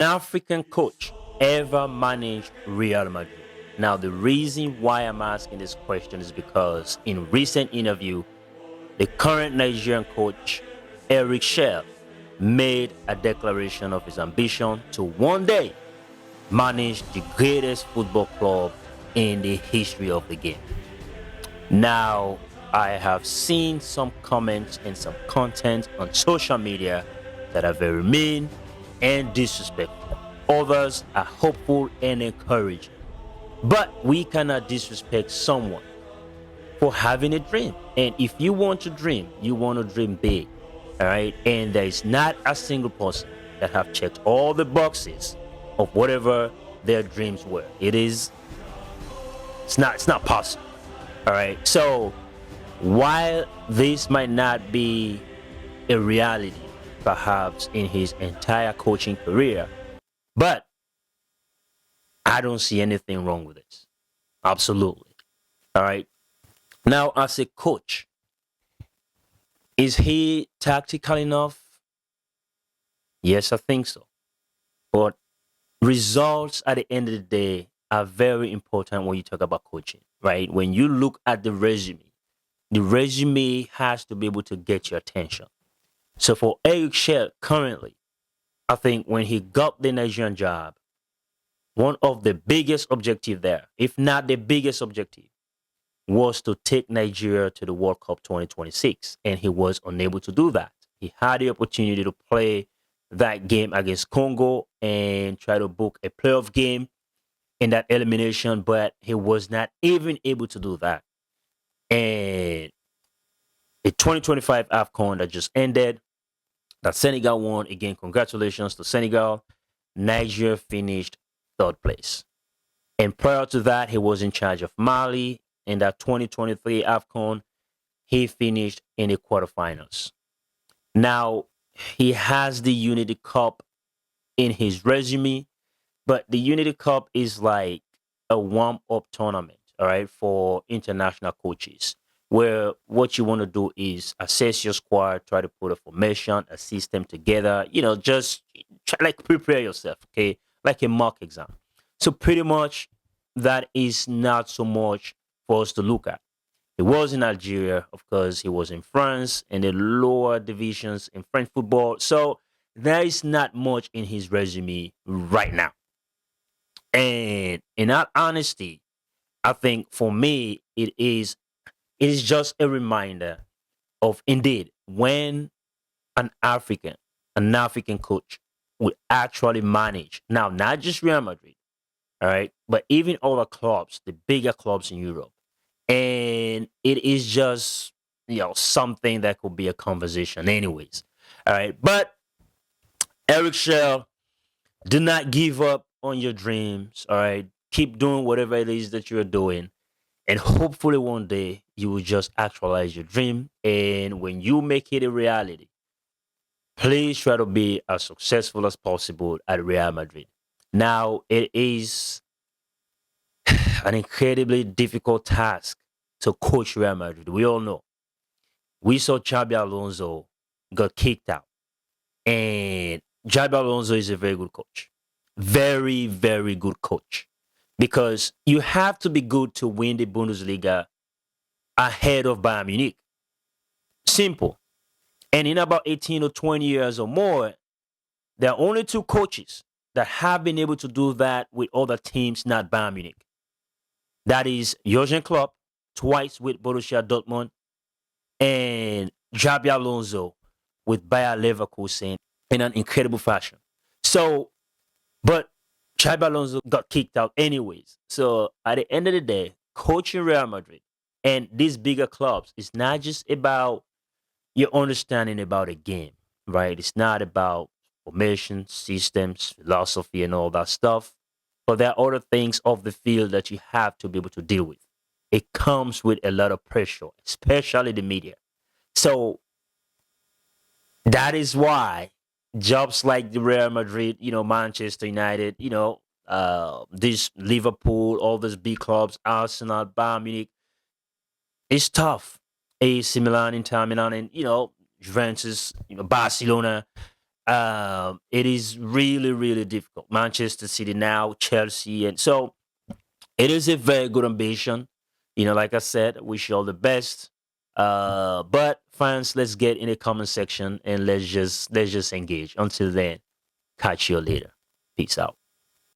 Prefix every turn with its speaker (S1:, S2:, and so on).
S1: African coach ever managed Real Madrid? Now, the reason why I'm asking this question is because in recent interview, the current Nigerian coach, Eric Chelle, made a declaration of his ambition to one day manage the greatest football club in the history of the game. Now, I have seen some comments and some content on social media that are very mean and disrespectful. Others are hopeful and encouraging. But we cannot disrespect someone for having a dream. And if you want to dream, you want to dream big. All right. And there is not a single person that have checked all the boxes of whatever their dreams were. It's not possible. All right. So while this might not be a reality, perhaps in his entire coaching career, but I don't see anything wrong with this. Absolutely. All right. Now, as a coach, is he tactical enough? Yes, I think so. But results at the end of the day are very important when you talk about coaching, right? When you look at the resume has to be able to get your attention. So for Eric Shell currently, I think when he got the Nigerian job, one of the biggest objective there, if not the biggest objective, was to take Nigeria to the World Cup 2026, and he was unable to do that. He had the opportunity to play that game against Congo and try to book a playoff game in that elimination, but he was not even able to do that. And the 2025 AFCON that just ended, that Senegal won. Again, congratulations to Senegal. Nigeria finished third place. And prior to that, he was in charge of Mali. In that 2023 AFCON, he finished in the quarterfinals. Now, he has the Unity Cup in his resume, but the Unity Cup is like a warm-up tournament, all right, for international coaches, where what you want to do is assess your squad, try to put a formation, a system together, just try, like prepare yourself, okay, like a mock exam. So pretty much that is not so much for us to look at. He was in Algeria, of course. He was in France in the lower divisions in French football. So there is not much in his resume right now. And in all honesty, I think for me it is just a reminder of indeed when an African coach would actually manage now not just Real Madrid, all right, but even other clubs, the bigger clubs in Europe. And it is just, something that could be a conversation, anyways. All right. But Eric Shell, do not give up on your dreams. All right. Keep doing whatever it is that you're doing. And hopefully one day you will just actualize your dream. And when you make it a reality, please try to be as successful as possible at Real Madrid. Now, it is an incredibly difficult task to coach Real Madrid. We all know. We saw Xabi Alonso got kicked out. And Xabi Alonso is a very good coach. Very, very good coach. Because you have to be good to win the Bundesliga ahead of Bayern Munich. Simple. And in about 18 or 20 years or more, there are only two coaches that have been able to do that with other teams, not Bayern Munich. That is Jurgen Klopp, twice with Borussia Dortmund, and Xabi Alonso with Bayer Leverkusen in an incredible fashion. So, but Xabi Alonso got kicked out anyways. So at the end of the day, coaching Real Madrid and these bigger clubs is not just about your understanding about a game, right? It's not about formation, systems, philosophy, and all that stuff. But there are other things of the field that you have to be able to deal with. It comes with a lot of pressure, especially the media. So that is why jobs like the Real Madrid, Manchester United, this Liverpool, all these big clubs, Arsenal, Bayern Munich, it's tough. AC Milan, Inter Milan, and Juventus, Barcelona. it is really, really difficult. Manchester City now, Chelsea, and so it is a very good ambition. Like I said, wish you all the best. But fans, let's get in the comment section and let's just engage. Until then, catch you later. Peace out.